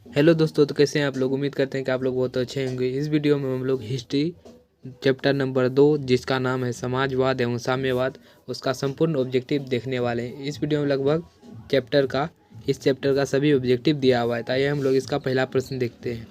Hello दोस्तों, तो कैसे हैं आप लोग। उम्मीद करते हैं कि आप लोग बहुत अच्छे होंगे। इस वीडियो में हम लोग हिस्ट्री चैप्टर नंबर 2 जिसका नाम है समाजवाद एवं साम्यवाद, उसका संपूर्ण ऑब्जेक्टिव देखने वाले हैं। इस वीडियो में लगभग इस चैप्टर का सभी ऑब्जेक्टिव दिया हुआ है। ताइए हम लोग इसका पहला प्रश्न देखते हैं।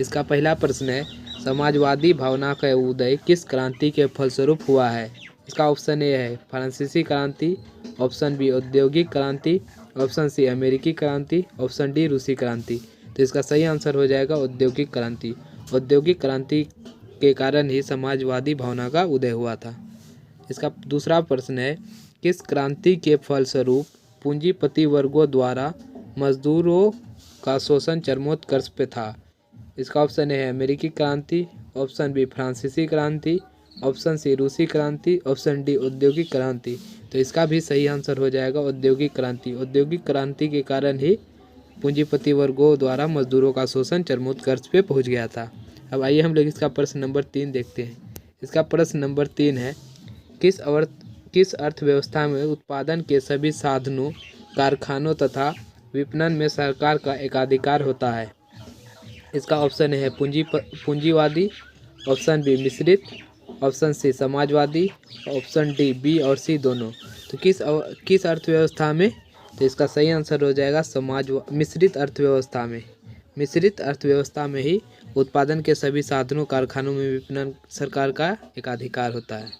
इसका पहला प्रश्न है, समाजवादी भावना का उदय किस क्रांति के फलस्वरूप हुआ है। इसका ऑप्शन ए है फ्रांसीसी क्रांति, ऑप्शन बी औद्योगिक क्रांति, ऑप्शन सी अमेरिकी क्रांति, ऑप्शन डी रूसी क्रांति। तो इसका सही आंसर हो जाएगा औद्योगिक क्रांति। औद्योगिक क्रांति के कारण ही समाजवादी भावना का उदय हुआ था। इसका दूसरा प्रश्न है, किस क्रांति के फलस्वरूप पूंजीपति वर्गों द्वारा मजदूरों का शोषण चरमोत्कर्ष पे था। इसका ऑप्शन है अमेरिकी क्रांति, ऑप्शन बी फ्रांसीसी क्रांति, ऑप्शन सी रूसी क्रांति, ऑप्शन डी औद्योगिक क्रांति। तो इसका भी सही आंसर हो जाएगा औद्योगिक क्रांति। औद्योगिक क्रांति के कारण ही पूंजीपति वर्गों द्वारा मजदूरों का शोषण चरमोत्कर्ष पे पहुंच गया था। अब आइए हम लोग इसका प्रश्न नंबर 3 देखते हैं। इसका प्रश्न नंबर 3 है, किस अर्थव्यवस्था में उत्पादन के सभी साधनों, कारखानों तथा विपणन में सरकार का एकाधिकार होता है। इसका ऑप्शन है पूंजीवादी, ऑप्शन बी मिश्रित, ऑप्शन सी समाजवादी, ऑप्शन डी बी और सी दोनों। तो किस अर्थव्यवस्था में। तो इसका सही आंसर हो जाएगा मिश्रित अर्थव्यवस्था में। मिश्रित अर्थव्यवस्था में ही उत्पादन के सभी साधनों, कारखानों में विपणन सरकार का एकाधिकार होता है।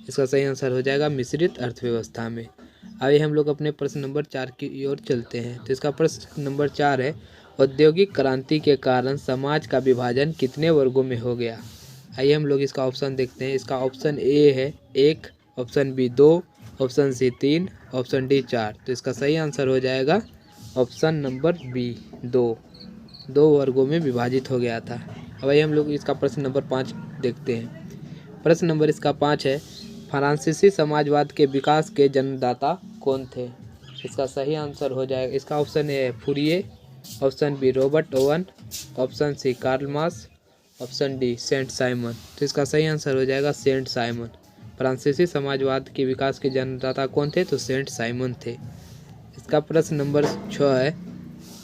इसका सही आंसर हो जाएगा मिश्रित अर्थव्यवस्था में। आइए हम लोग अपने प्रश्न नंबर 4 की ओर चलते हैं। तो इसका प्रश्न नंबर 4 है, औद्योगिक क्रांति के कारण समाज का विभाजन कितने वर्गों में हो गया। आइए हम लोग इसका ऑप्शन देखते हैं। इसका ऑप्शन ए है 1, option B 2, option C 3, option D 4। तो इसका सही आंसर हो जाएगा ऑप्शन नंबर बी 2 वर्गों में विभाजित हो गया था। अब आइए हम लोग इसका प्रश्न नंबर 5 देखते हैं। प्रश्न नंबर इसका 5 है, फ्रांसीसी समाजवाद के विकास के जन्मदाता कौन थे। इसका सही आंसर हो जाएगा। इसका ऑप्शन ए है Fourier, option B Robert Owen, option C Karl Marx, option D Saint Simon. तो इसका सही आंसर हो जाएगा सेंट साइमन। फ्रांसीसी समाजवाद के विकास के जन्मदाता कौन थे। तो सेंट साइमन थे। इसका प्रश्न नंबर 6 है,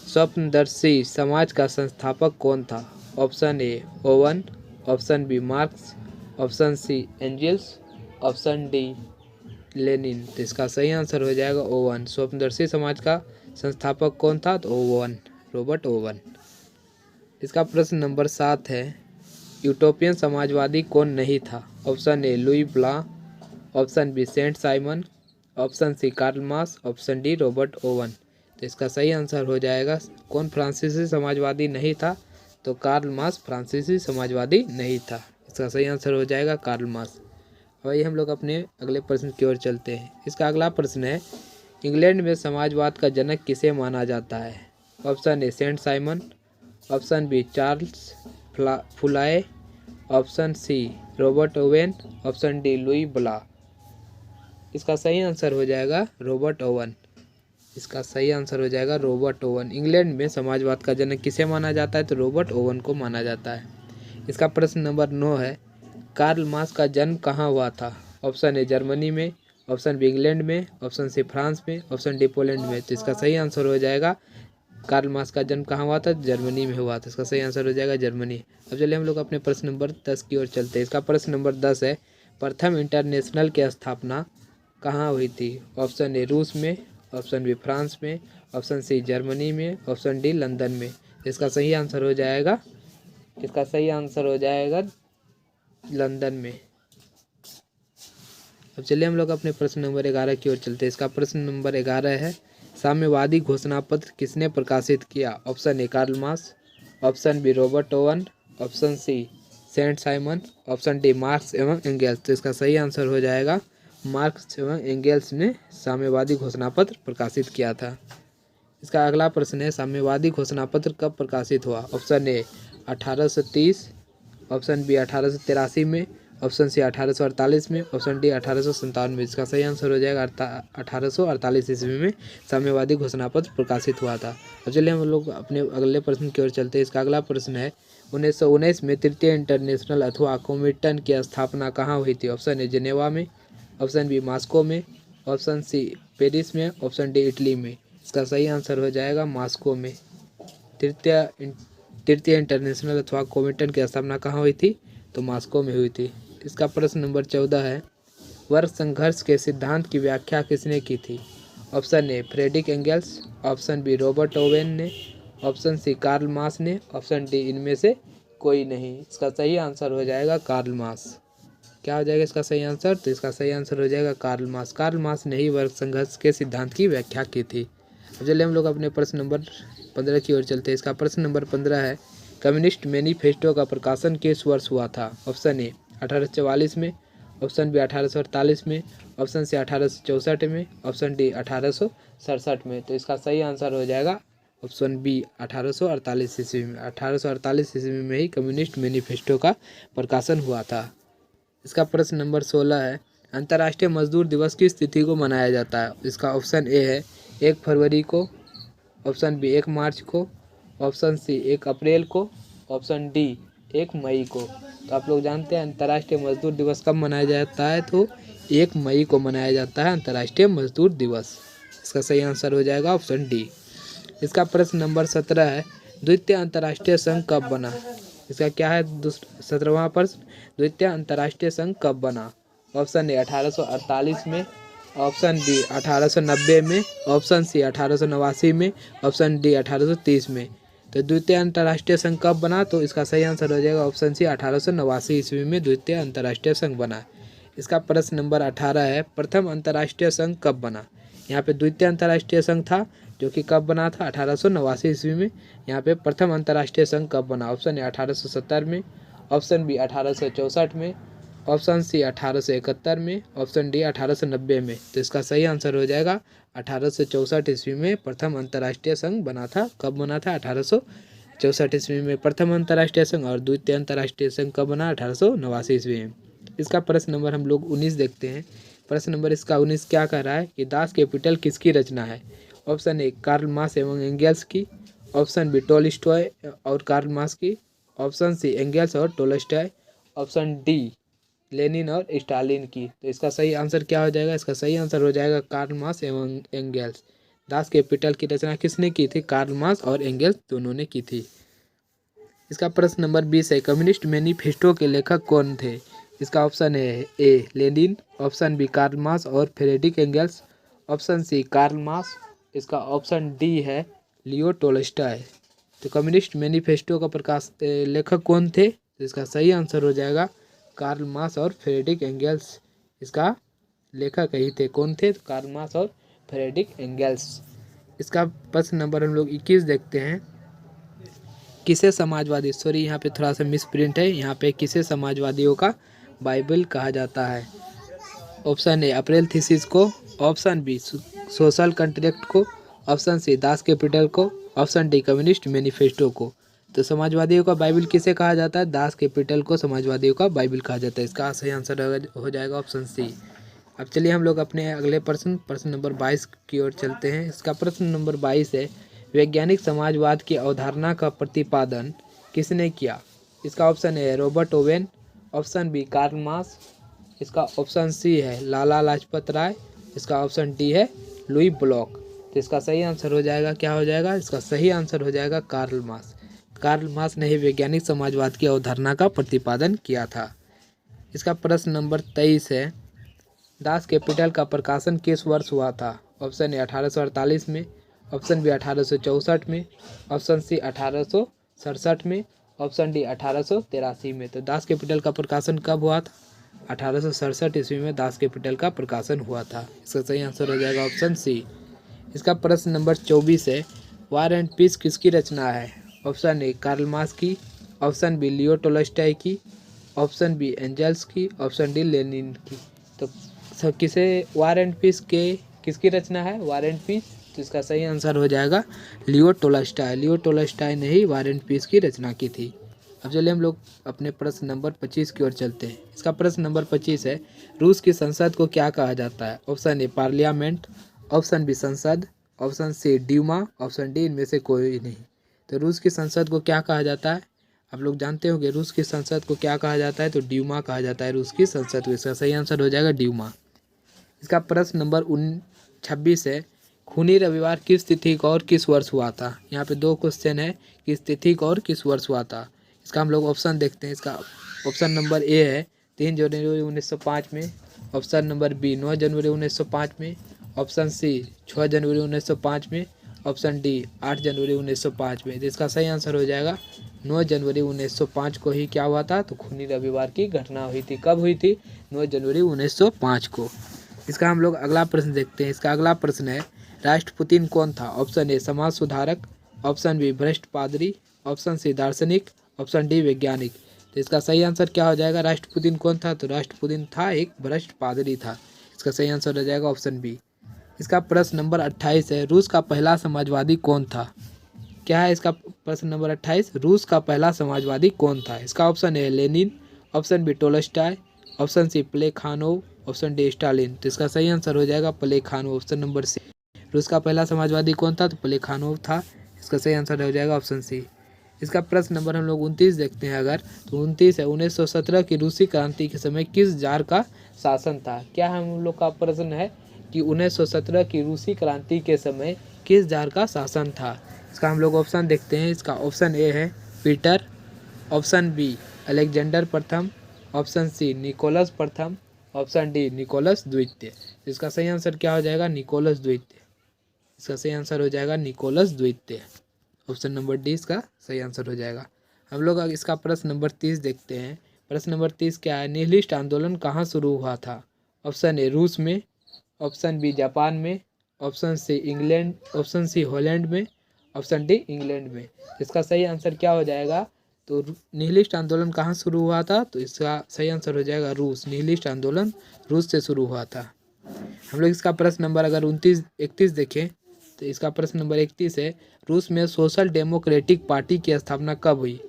स्वप्नदर्शी समाज का संस्थापक कौन था। Option A Owen, option B Marx, option C Engels, option D Lenin. तो इसका सही आंसर हो जाएगा ओवन। स्वप्नदर्शी समाज का संस्थापक कौन था। तो ओवन, रॉबर्ट ओवन। इसका प्रश्न नंबर 7 है, यूटोपियन समाजवादी कौन नहीं था। Option A Louis Blanc, option B Saint Simon, option C Karl Marx, option D Robert Owen. तो इसका सही आंसर हो जाएगा कौन फ्रांसीसी समाजवादी नहीं था। तो कार्ल मार्क्स फ्रांसीसी समाजवादी नहीं था। इसका सही आंसर हो जाएगा कार्ल मार्क्स। वही हम लोग अपने अगले प्रश्न की ओर चलते हैं। इसका अगला प्रश्न है, इंग्लैंड में समाजवाद का जनक किसे माना जाता है। Option A Saint Simon, option B Charles फुलाए, option C Robert Owen, option D Louis Blanc. इसका सही आंसर हो जाएगा रॉबर्ट ओवन। इसका सही आंसर हो जाएगा रॉबर्ट ओवन। इंग्लैंड में समाजवाद का जनक किसे माना जाता है। तो रॉबर्ट ओवन को माना जाता है। इसका प्रश्न नंबर 9 है, कार्ल मार्क्स का जन्म कहाँ हुआ था। ऑप्शन ए जर्मनी में, ऑप्शन बी इंग्लैंड में, ऑप्शन सी फ्रांस में, ऑप्शन डी पोलैंड में। तो इसका सही आंसर हो जाएगा कार्ल मार्क्स का जन्म कहाँ हुआ था। जर्मनी में हुआ था। इसका सही आंसर हो जाएगा जर्मनी। अब चलिए हम लोग अपने प्रश्न नंबर 10 की ओर चलते हैं। इसका प्रश्न नंबर 10 है, प्रथम इंटरनेशनल की स्थापना कहाँ हुई थी। ऑप्शन ए रूस में, ऑप्शन बी फ्रांस में, ऑप्शन सी जर्मनी में, ऑप्शन डी लंदन में। इसका सही आंसर हो जाएगा लंदन में। अब चलिए हम लोग अपने प्रश्न नंबर 11 की ओर चलते हैं। इसका प्रश्न नंबर 11 है, साम्यवादी घोषणा पत्र किसने प्रकाशित किया। Option A Karl Marx, option B Robert Owen, option C Saint Simon, option D Marx एवं एंगेल्स। तो इसका सही आंसर हो जाएगा मार्क्स एवं एंगेल्स ने साम्यवादी घोषणा पत्र प्रकाशित किया था। इसका अगला प्रश्न है, साम्यवादी घोषणा पत्र कब प्रकाशित हुआ। ऑप्शन ए 1830, ऑप्शन बी 1883 में, ऑप्शन सी 1848 में, ऑप्शन डी 1857 में। इसका सही आंसर हो जाएगा 1848 ईस्वी में साम्यवादी घोषणा पत्र प्रकाशित हुआ था। अब चलिए हम लोग अपने अगले प्रश्न की ओर चलते हैं। इसका अगला प्रश्न है, 1919 में तृतीय इंटरनेशनल अथवा कॉमिटन की स्थापना कहाँ हुई थी। ऑप्शन ए जेनेवा में, ऑप्शन बी मॉस्को में, ऑप्शन सी पेरिस में, ऑप्शन डी इटली में। इसका सही आंसर हो जाएगा मॉस्को में। तृतीय इंटरनेशनल अथवा कॉमिटन की स्थापना कहाँ हुई थी? तो मॉस्को में हुई थी। इसका प्रश्न नंबर 14 है, वर्ग संघर्ष के सिद्धांत की व्याख्या किसने की थी? Option A Friedrich Engels, option B Robert Owen ने, ऑप्शन सी कार्ल मार्क्स ने, ऑप्शन डी इनमें से कोई नहीं। इसका सही आंसर हो जाएगा कार्ल मार्क्स। क्या हो जाएगा इसका सही आंसर? तो इसका सही आंसर हो जाएगा कार्ल मार्क्स। कार्ल मार्क्स ने ही वर्ग संघर्ष के सिद्धांत की व्याख्या की थी। अब चलिए हम लोग अपने प्रश्न नंबर 15 की ओर चलते हैं। इसका प्रश्न नंबर 15 है, कम्युनिस्ट मैनिफेस्टो का प्रकाशन किस वर्ष हुआ था? ऑप्शन ए 1844 में, ऑप्शन बी 1848 में, ऑप्शन सी 1864 में, ऑप्शन डी 1867 में। तो इसका सही आंसर हो जाएगा ऑप्शन बी 1848 ईस्वी में। 1848 ईस्वी में ही कम्युनिस्ट मैनिफेस्टो का प्रकाशन हुआ था। इसका प्रश्न नंबर 16 है, अंतर्राष्ट्रीय मजदूर दिवस किस तिथि को मनाया जाता है? इसका ऑप्शन ए है 1 फरवरी को, ऑप्शन बी 1 मार्च को, ऑप्शन सी 1 अप्रैल को, ऑप्शन डी 1 मई को। तो आप लोग जानते हैं अंतर्राष्ट्रीय मजदूर दिवस कब मनाया जाता है? तो 1 मई को मनाया जाता है अंतर्राष्ट्रीय मजदूर दिवस। इसका सही आंसर हो जाएगा ऑप्शन डी। इसका प्रश्न नंबर 17 है, द्वितीय अंतर्राष्ट्रीय संघ कब बना? इसका क्या है 17वां प्रश्न, द्वितीय अंतर्राष्ट्रीय संघ कब बना? ऑप्शन ए 1848 में, ऑप्शन बी 1890 में, ऑप्शन सी 1889 में, ऑप्शन डी 1830 में। तो द्वितीय अंतर्राष्ट्रीय संघ कब बना? तो इसका सही आंसर हो जाएगा ऑप्शन सी 1889 ईस्वी में द्वितीय अंतर्राष्ट्रीय संघ बना। इसका प्रश्न नंबर 18 है, प्रथम अंतर्राष्ट्रीय संघ कब बना? यहाँ पे द्वितीय अंतर्राष्ट्रीय संघ था जो कि कब बना था? 1889 ईस्वी में। यहाँ पे प्रथम अंतर्राष्ट्रीय संघ कब बना? ऑप्शन ए 1870 में, ऑप्शन बी 1864 में, ऑप्शन सी 1871 में, ऑप्शन डी 1890 में। तो इसका सही आंसर हो जाएगा 1864 ईस्वी में प्रथम अंतर्राष्ट्रीय संघ बना था। कब बना था? 1864 ईस्वी में प्रथम अंतर्राष्ट्रीय संघ। और द्वितीय अंतर्राष्ट्रीय संघ कब बना? 1889 ईस्वी में। इसका प्रश्न नंबर हम लोग 19 देखते हैं। प्रश्न नंबर इसका 19 क्या कह रहा है कि दास कैपिटल किसकी रचना है? ऑप्शन ए कार्ल मार्क्स एवं एंगल्स की, ऑप्शन बी टोल्स्टॉय और कार्ल मार्क्स की, ऑप्शन सी एंगल्स और टोल्स्टॉय, ऑप्शन डी लेनिन और स्टालिन की। तो इसका सही आंसर क्या हो जाएगा? इसका सही आंसर हो जाएगा कार्ल मार्क्स एवं एंगल्स। दास कैपिटल की रचना किसने की थी? कार्ल मार्क्स और एंगल्स दोनों ने की थी। इसका प्रश्न नंबर 20 है, कम्युनिस्ट मैनिफेस्टो के लेखक कौन थे? इसका ऑप्शन है A Lenin, option B Karl Marx और Friedrich Engels, option C Karl Marx, इसका ऑप्शन डी है लियो टोल्स्टॉय। तो कम्युनिस्ट मैनिफेस्टो का लेखक कौन थे? तो इसका सही आंसर हो जाएगा कार्ल मार्क्स और फ्रेडरिक एंगल्स इसका लेखक ही थे। कौन थे? तो कार्ल मार्क्स और फ्रेडरिक एंगल्स। इसका प्रश्न नंबर हम लोग 21 देखते हैं। किसे समाजवादी, सॉरी यहाँ पे थोड़ा सा मिस प्रिंट है, यहाँ पे किसे समाजवादियों का बाइबल कहा जाता है? ऑप्शन ए अप्रैल थीसिस को, ऑप्शन बी सोशल कॉन्ट्रैक्ट को, ऑप्शन सी दास कैपिटल को, ऑप्शन डी कम्युनिस्ट मैनिफेस्टो को। तो समाजवादियों का बाइबल किसे कहा जाता है? दास कैपिटल को समाजवादियों का बाइबल कहा जाता है। इसका सही आंसर हो जाएगा ऑप्शन सी। अब चलिए हम लोग अपने अगले प्रश्न नंबर 22 की ओर चलते हैं। इसका प्रश्न नंबर 22 है, वैज्ञानिक समाजवाद की अवधारणा का प्रतिपादन किसने किया? इसका ऑप्शन है Robert Owen, option B Karl Marx, इसका ऑप्शन सी है लाला लाजपत राय, इसका ऑप्शन डी है लुई ब्लॉक। तो इसका सही आंसर हो जाएगा, क्या हो जाएगा? इसका सही आंसर हो जाएगा कार्ल मार्क्स। कार्ल मार्क्स ने ही वैज्ञानिक समाजवाद की अवधारणा का प्रतिपादन किया था। इसका प्रश्न नंबर 23 है, दास कैपिटल का प्रकाशन किस वर्ष हुआ था? ऑप्शन ए 1848 में, ऑप्शन बी 1864 में, ऑप्शन सी 1867 में, ऑप्शन डी 1883 में। तो दास कैपिटल का प्रकाशन कब हुआ था? 1867 ईस्वी में दास कैपिटल का प्रकाशन हुआ था। इसका सही आंसर हो जाएगा ऑप्शन सी। इसका प्रश्न नंबर 24 है, वार एंड पीस किसकी रचना है? ऑप्शन ए कार्ल मार्क्स की, ऑप्शन बी लियो टोल्स्टॉय की, ऑप्शन बी एंगल्स की, ऑप्शन डी लेनिन की। तो किसे वार एंड पीस के किसकी रचना है? War and piece. तो इसका सही आंसर हो जाएगा लियो टोल्स्टॉय। लियो टोल्स्टॉय ने ही वार एंड पीस की रचना की थी। अब चलिए हम लोग अपने प्रश्न नंबर 25 की ओर चलते हैं। इसका प्रश्न नंबर 25 है, रूस की संसद को क्या कहा जाता है? Option A parliament, option B संसद, option C Duma, option D इनमें से कोई नहीं। तो रूस की संसद को क्या कहा जाता है? आप लोग जानते होंगे रूस की संसद को क्या कहा जाता है? तो ड्यूमा कहा जाता है रूस की संसद को। इसका सही आंसर हो जाएगा ड्यूमा। इसका प्रश्न नंबर 26 है, खूनी रविवार किस तिथि को और किस वर्ष हुआ था। यहाँ पे दो क्वेश्चन है, किस तिथि को और किस वर्ष हुआ था। इसका हम लोग ऑप्शन देखते हैं। इसका ऑप्शन नंबर ए है 3 जनवरी 1905 में, ऑप्शन नंबर बी 9 जनवरी 1905 में, ऑप्शन सी 6 जनवरी 1905 में, ऑप्शन डी 8 जनवरी 1905 में। तो इसका सही आंसर हो जाएगा 9 जनवरी 1905 को ही क्या हुआ था, तो खूनी रविवार की घटना हुई थी। कब हुई थी, 9 जनवरी 1905 को। इसका हम लोग अगला प्रश्न देखते हैं। इसका अगला प्रश्न है राष्ट्रपुतिन कौन था। ऑप्शन ए समाज सुधारक, ऑप्शन बी भ्रष्ट पादरी, ऑप्शन सी दार्शनिक, ऑप्शन डी वैज्ञानिक। तो इसका सही आंसर क्या हो जाएगा, राष्ट्रपुतिन कौन था, तो राष्ट्रपुतिन था एक भ्रष्ट पादरी था। इसका सही आंसर हो जाएगा ऑप्शन बी। इसका प्रश्न नंबर 28 है रूस का पहला समाजवादी कौन था। क्या है इसका प्रश्न नंबर 28, रूस का पहला समाजवादी कौन था। इसका ऑप्शन है Lenin, option B Tolstoy, option C Plekhanov, option D Stalin. तो इसका सही आंसर हो जाएगा प्लेखानोव, ऑप्शन नंबर सी। रूस का पहला समाजवादी कौन था, तो प्लेखानोव था। इसका सही आंसर हो जाएगा ऑप्शन सी। इसका प्रश्न नंबर हम लोग 29 देखते हैं अगर, तो 29 है 1917 की रूसी क्रांति के समय किस जार का शासन था। क्या हम लोग का प्रश्न है कि 1917 की रूसी क्रांति के समय किस जार का शासन था। इसका हम लोग ऑप्शन देखते हैं। इसका ऑप्शन ए है पीटर, ऑप्शन बी अलेक्जेंडर प्रथम, ऑप्शन सी निकोलस प्रथम, ऑप्शन डी निकोलस द्वितीय। इसका सही आंसर क्या हो जाएगा, निकोलस द्वितीय। इसका सही आंसर हो जाएगा निकोलस द्वितीय, ऑप्शन नंबर डी इसका सही आंसर हो जाएगा। हम लोग इसका प्रश्न नंबर 30 देखते हैं। प्रश्न नंबर 30 क्या है, निहिलिस्ट आंदोलन कहाँ शुरू हुआ था। ऑप्शन ए रूस में, ऑप्शन बी जापान में, option C England, option C Holland में, ऑप्शन डी इंग्लैंड में। इसका सही आंसर क्या हो जाएगा, तो निहिलिस्ट आंदोलन कहाँ शुरू हुआ था, तो इसका सही आंसर हो जाएगा रूस। निहिलिस्ट आंदोलन रूस से शुरू हुआ था। हम लोग इसका प्रश्न नंबर अगर 31 देखें, तो इसका प्रश्न नंबर 31 है रूस में सोशल डेमोक्रेटिक पार्टी की स्थापना कब हुई।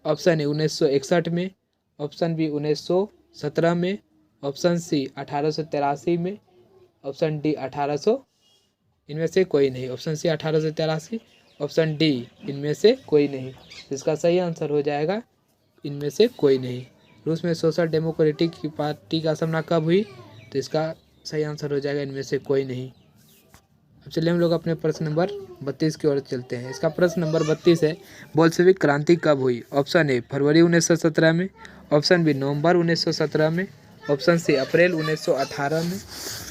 ऑप्शन ए 1961 में, ऑप्शन बी 1917 में, ऑप्शन सी 1883 में, ऑप्शन डी 1800 इनमें से कोई नहीं, ऑप्शन सी 1883, ऑप्शन डी इनमें से कोई नहीं। इसका सही आंसर हो जाएगा इनमें से कोई नहीं। रूस में सोशल डेमोक्रेटिक की पार्टी का स्थापना कब हुई, तो इसका सही आंसर हो जाएगा इनमें से कोई नहीं। अब चलिए हम लोग अपने प्रश्न नंबर 32 की ओर चलते हैं। इसका प्रश्न नंबर 32 है बोल्शेविक क्रांति कब हुई। ऑप्शन ए फरवरी 1917 में, ऑप्शन बी नवंबर 1917 में, ऑप्शन सी अप्रैल 1918 में।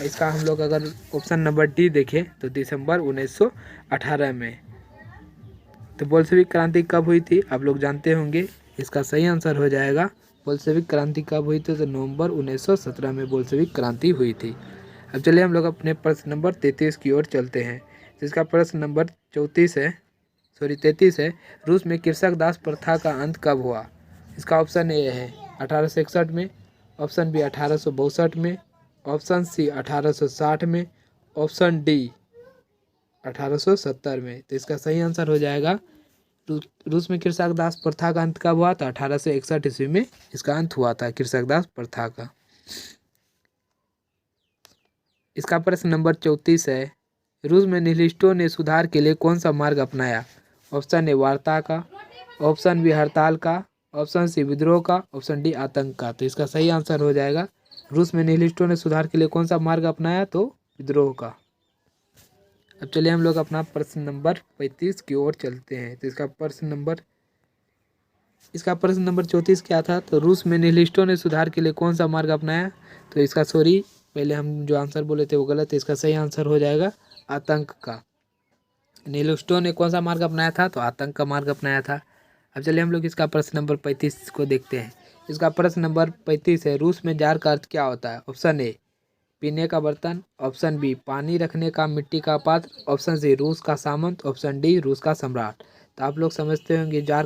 इसका हम लोग अगर ऑप्शन नंबर डी देखें तो दिसंबर 1918 में। तो बोल्शेविक क्रांति कब हुई थी आप लोग जानते होंगे। इसका सही आंसर हो जाएगा बोल्शेविक क्रांति कब हुई थी, तो नवंबर 1917 में बोल्शेविक क्रांति हुई थी। अब चलिए हम लोग अपने प्रश्न नंबर 33 की ओर चलते हैं। जिसका प्रश्न नंबर 33 है रूस में कृषक दास प्रथा का अंत कब हुआ। इसका ऑप्शन ए है 1861 में, ऑप्शन बी 1862 में, ऑप्शन सी 1860 में, ऑप्शन डी 1870 में। तो इसका सही आंसर हो जाएगा रूस में कृषक दास प्रथा का अंत कब हुआ था, 1861 ईस्वी में इसका अंत हुआ था कृषक दास प्रथा का। इसका प्रश्न नंबर 34 है रूस में निहिलिस्टों ने सुधार के लिए कौन सा मार्ग अपनाया। ऑप्शन ए वार्ता का, ऑप्शन बी हड़ताल का, ऑप्शन सी विद्रोह का, ऑप्शन डी आतंक का। तो इसका सही आंसर हो जाएगा रूस में निहिलिस्टों ने सुधार के लिए कौन सा मार्ग अपनाया, तो विद्रोह का। अब चलिए हम लोग अपना प्रश्न नंबर 35 की ओर चलते हैं। तो इसका प्रश्न नंबर 34 क्या था, तो रूस में निहिलिस्टों ने सुधार के लिए कौन सा मार्ग अपनाया। तो इसका पहले हम जो आंसर बोले थे वो गलत है। इसका सही आंसर हो जाएगा आतंक का। निहिलिस्टों ने कौन सा मार्ग अपनाया था, तो आतंक का मार्ग अपनाया था। अब चलिए हम लोग इसका प्रश्न नंबर 35 को देखते हैं। इसका प्रश्न नंबर 35 है रूस में जार का अर्थ क्या होता है। ऑप्शन ए पीने का बर्तन, ऑप्शन बी पानी रखने का मिट्टी का पात्र, ऑप्शन सी रूस का सामंत, ऑप्शन डी रूस का सम्राट। तो आप लोग समझते होंगे जार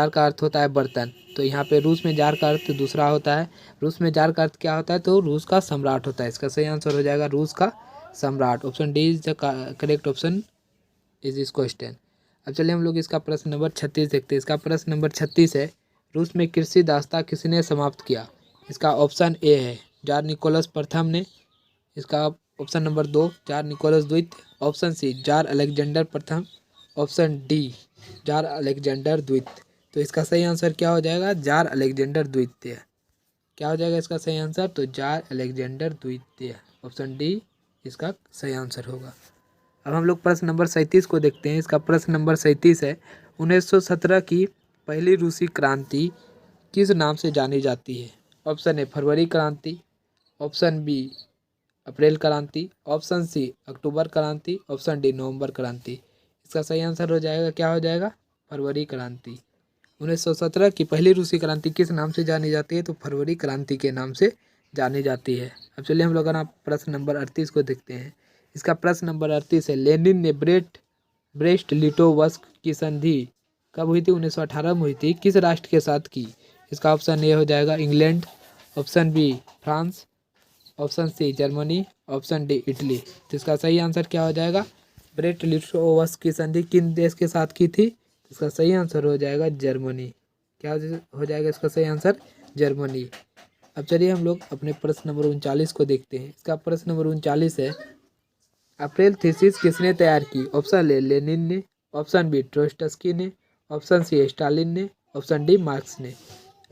का अर्थ होता है बर्तन। तो यहाँ पे रूस में जार का अर्थ दूसरा होता है। रूस में जार का अर्थ क्या होता है, तो रूस का सम्राट होता है। इसका सही आंसर हो जाएगा रूस का सम्राट। Option D is the correct option is this question. अब चलिए हम लोग इसका प्रश्न नंबर 36 देखते हैं। इसका प्रश्न नंबर 36 है रूस में कृषि दासता किसने समाप्त किया। इसका ऑप्शन ए है जार निकोलस प्रथम ने। इसका ऑप्शन नंबर 2 जार निकोलस द्वितीय, ऑप्शन सी जार अलेक्जेंडर प्रथम, ऑप्शन डी जार अलेक्जेंडर द्वितीय। तो इसका सही आंसर क्या हो जाएगा, जार अलेक्जेंडर द्वितीय। क्या हो जाएगा इसका सही आंसर, तो जार अलेक्जेंडर द्वितीय, ऑप्शन डी इसका सही आंसर होगा। अब हम लोग प्रश्न नंबर 37 को देखते हैं। इसका प्रश्न नंबर 37 है, 1917 की पहली रूसी क्रांति किस नाम से जानी जाती है? ऑप्शन ए फरवरी क्रांति, ऑप्शन बी अप्रैल क्रांति, ऑप्शन सी अक्टूबर क्रांति, ऑप्शन डी नवंबर क्रांति। इसका सही आंसर हो जाएगा, क्या हो जाएगा? फरवरी क्रांति। 1917 की पहली रूसी क्रांति किस नाम से जानी जाती है? तो फरवरी क्रांति के नाम से जानी जाती है। अब चलिए हम लोग प्रश्न नंबर 38 को देखते हैं। इसका प्रश्न नंबर 38 है, लेनिन ने ब्रेस्ट लिटोवस्क की संधि कब हुई थी? 1918 में हुई थी। किस राष्ट्र के साथ की? इसका ऑप्शन ए हो जाएगा England, option B France, option C Germany, option D Italy. तो इसका सही आंसर क्या हो जाएगा? ब्रेस्ट लिटोवस्क की संधि किन देश के साथ की थी? इसका सही आंसर हो जाएगा जर्मनी। क्या हो जाएगा इसका सही आंसर? जर्मनी। अब चलिए हम लोग अपने प्रश्न नंबर 39 को देखते हैं। इसका प्रश्न नंबर 39 है, अप्रैल थीसिस किसने तैयार की? ऑप्शन ए लेनिन ने, ऑप्शन बी ट्रोट्स्की ने, ऑप्शन सी स्टालिन ने, ऑप्शन डी मार्क्स ने।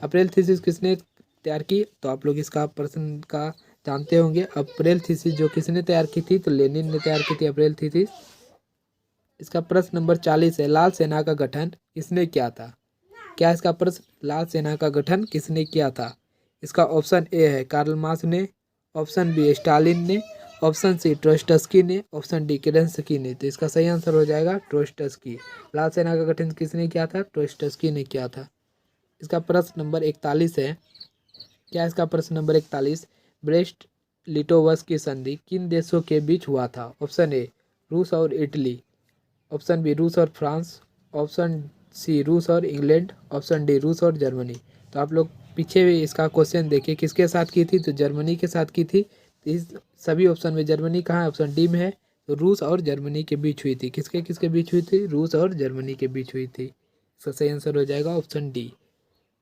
अप्रैल थीसिस किसने तैयार की? तो आप लोग इसका प्रश्न का जानते होंगे। अप्रैल थीसिस जो किसने तैयार की थी? तो लेनिन ने तैयार की थी अप्रैल थीसिस। इसका प्रश्न नंबर 40 है, लाल सेना का गठन किसने किया था? क्या इसका प्रश्न? लाल सेना का गठन किसने किया था? इसका ऑप्शन ए है कार्ल मार्क्स ने, ऑप्शन बी स्टालिन ने, ऑप्शन सी ट्रोट्स्की ने, ऑप्शन डी केरेंस्की ने। तो इसका सही आंसर हो जाएगा ट्रोट्स्की। लाल सेना का गठन किसने किया था? ट्रोट्स्की ने किया था। इसका प्रश्न नंबर 41 है, क्या इसका प्रश्न नंबर 41, ब्रेस्ट लिटोवस्क की संधि किन देशों के बीच हुआ था? ऑप्शन ए रूस और इटली, ऑप्शन बी रूस और फ्रांस, ऑप्शन सी रूस और इंग्लैंड, ऑप्शन डी रूस और जर्मनी। तो आप लोग पीछे भी इसका क्वेश्चन देखिए, किसके साथ की थी? तो जर्मनी के साथ की थी। तो इस सभी ऑप्शन में जर्मनी कहाँ है? ऑप्शन डी में है। तो रूस और जर्मनी के बीच हुई थी। किसके किसके बीच हुई थी? रूस और जर्मनी के बीच हुई थी। इसका सही आंसर हो जाएगा ऑप्शन डी।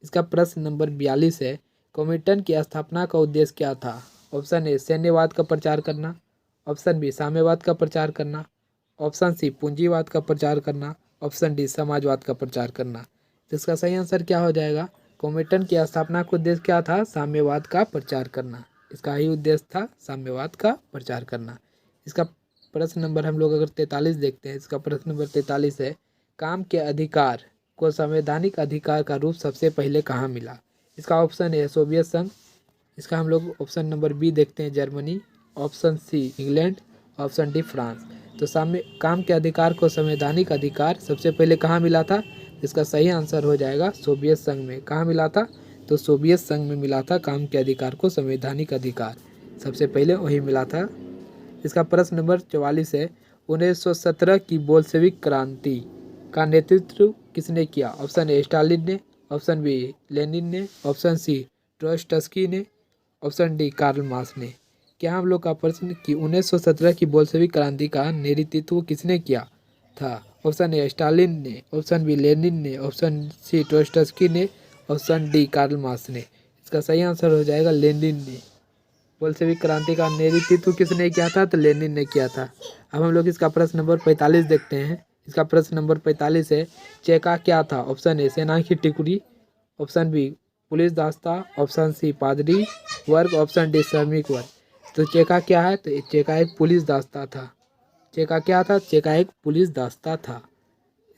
इसका प्रश्न नंबर 42 है, कॉमिंटन की स्थापना का उद्देश्य क्या था? ऑप्शन ए सैन्यवाद का प्रचार करना, ऑप्शन बी साम्यवाद का प्रचार करना, ऑप्शन सी पूंजीवाद का प्रचार करना, ऑप्शन डी समाजवाद का प्रचार करना। तो इसका सही आंसर क्या हो जाएगा? कॉमिंटन की स्थापना का उद्देश्य क्या था? साम्यवाद का प्रचार करना। इसका ही उद्देश्य था साम्यवाद का प्रचार करना। इसका प्रश्न नंबर हम लोग अगर 43 देखते हैं। इसका प्रश्न नंबर 43 है, काम के अधिकार को संवैधानिक अधिकार का रूप सबसे पहले कहाँ मिला? इसका ऑप्शन है सोवियत संघ, इसका हम लोग ऑप्शन नंबर बी देखते हैं Germany, option C England, option D France. तो काम के अधिकार को संवैधानिक अधिकार सबसे पहले कहाँ मिला था? इसका सही आंसर हो जाएगा सोवियत संघ में। कहाँ मिला था? तो सोवियत संघ में मिला था काम के अधिकार को संवैधानिक अधिकार, सबसे पहले वही मिला था। इसका प्रश्न नंबर 44 है, 1917 की बोल्शेविक क्रांति का नेतृत्व किसने किया? ऑप्शन ए स्टालिन ने, ऑप्शन बी लेनिन ने, ऑप्शन सी ट्रोट्स्की ने, ऑप्शन डी कार्ल मार्क्स ने। क्या हम लोग का प्रश्न कि 1917 की बोल्शेविक क्रांति का नेतृत्व किसने किया था? ऑप्शन ए स्टालिन ने, ऑप्शन बी लेनिन ने, ऑप्शन सी ट्रोट्स्की ने, ऑप्शन डी कार्ल मार्क्स ने। इसका सही आंसर हो जाएगा लेनिन ने। बोल्शेविक क्रांति का नेतृत्व किसने किया था? तो लेनिन ने किया था। अब हम लोग इसका प्रश्न नंबर 45 देखते हैं। इसका प्रश्न नंबर 45 है, चेका क्या था? ऑप्शन ए सेना की टुकड़ी, ऑप्शन बी पुलिस दास्ता, ऑप्शन सी पादरी वर्ग, ऑप्शन डी श्रमिक वर्ग। तो चेका क्या है? तो चेका एक पुलिस दास्ता था। चेका क्या था? चेका एक पुलिस दास्ता था।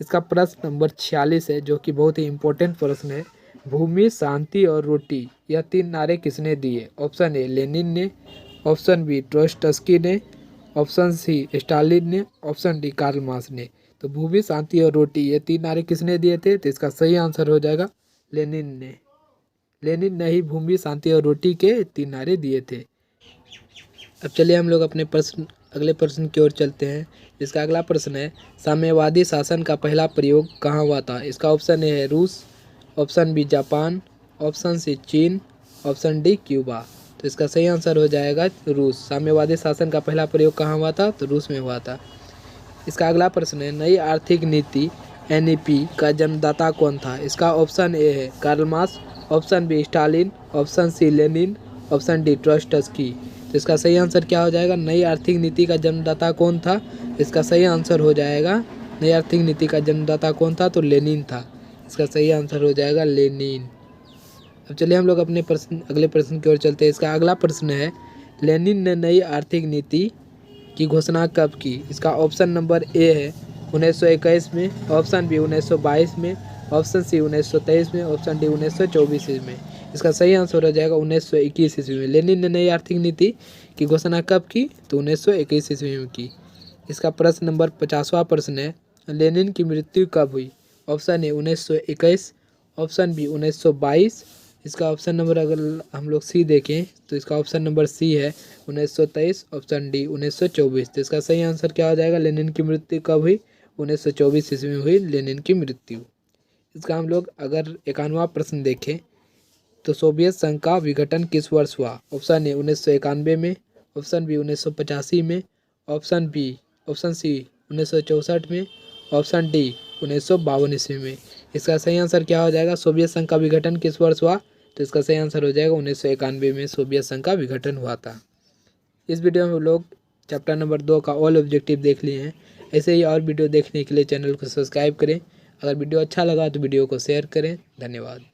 इसका प्रश्न नंबर 46 है, जो कि बहुत ही इंपॉर्टेंट प्रश्न है, भूमि, शांति और रोटी यह 3 नारे किसने दिए? ऑप्शन ए लेनिन ने, ऑप्शन बी ट्रोट्स्की ने, ऑप्शन सी स्टालिन ने, ऑप्शन डी कार्ल मार्क्स ने। तो भूमि, शांति और रोटी ये 3 नारे किसने दिए थे? तो इसका सही आंसर हो जाएगा लेनिन ने। लेनिन ने ही भूमि, शांति और रोटी के 3 नारे दिए थे। अब चलिए हम लोग अपने अगले प्रश्न की ओर चलते हैं। इसका अगला प्रश्न है, साम्यवादी शासन का पहला प्रयोग कहाँ हुआ था? इसका ऑप्शन ए है रूस, option B Japan, option C चीन, ऑप्शन डी क्यूबा। तो इसका सही आंसर हो जाएगा रूस। साम्यवादी शासन का पहला प्रयोग कहाँ हुआ था? तो रूस में हुआ था। इसका अगला प्रश्न है, नई आर्थिक नीति NEP का जन्मदाता कौन था? इसका ऑप्शन ए है Karl Marx, option B Stalin, option C Lenin, option D Trotsky. तो इसका सही आंसर क्या हो जाएगा? नई आर्थिक नीति का जन्मदाता कौन था? इसका सही आंसर हो जाएगा, नई आर्थिक नीति का जन्मदाता कौन था? तो लेनिन था। इसका सही आंसर हो जाएगा लेनिन। अब चलिए हम लोग अपने अगले प्रश्न की ओर चलते हैं। इसका अगला प्रश्न है, लेनिन ने नई आर्थिक नीति की घोषणा कब की? इसका ऑप्शन नंबर ए है 1921 में, ऑप्शन बी 1922 में, ऑप्शन सी 1923 में, ऑप्शन डी 1924 में। इसका सही आंसर हो जाएगा 1921 ईस्वी में। लेनिन ने नई आर्थिक नीति की घोषणा कब की? तो 1921 ईस्वी में की। इसका प्रश्न नंबर 50वां प्रश्न है, लेनिन की मृत्यु कब हुई? Option A 1921, option B 1922। इसका ऑप्शन नंबर अगर हम लोग सी देखें तो इसका ऑप्शन नंबर सी है 1923, ऑप्शन डी 1924। तो इसका सही आंसर क्या हो जाएगा? लेनिन की मृत्यु कब हुई? 1924 ईस्वी में हुई लेनिन की मृत्यु। इसका हम लोग अगर 51वां प्रश्न देखें तो सोवियत संघ का विघटन किस वर्ष हुआ? ऑप्शन ए 1991 में, ऑप्शन बी 1985 में, ऑप्शन सी 1964 में, ऑप्शन डी 1952 ईस्वी में। इसका सही आंसर क्या हो जाएगा? सोवियत संघ का विघटन किस वर्ष हुआ? तो इसका सही आंसर हो जाएगा 1991 में सोवियत संघ का विघटन हुआ था। इस वीडियो में हम लोग चैप्टर नंबर 2 का ऑल ऑब्जेक्टिव देख लिए हैं। ऐसे ही और वीडियो देखने के लिए चैनल को सब्सक्राइब करें। अगर वीडियो अच्छा लगा तो वीडियो को शेयर करें। धन्यवाद।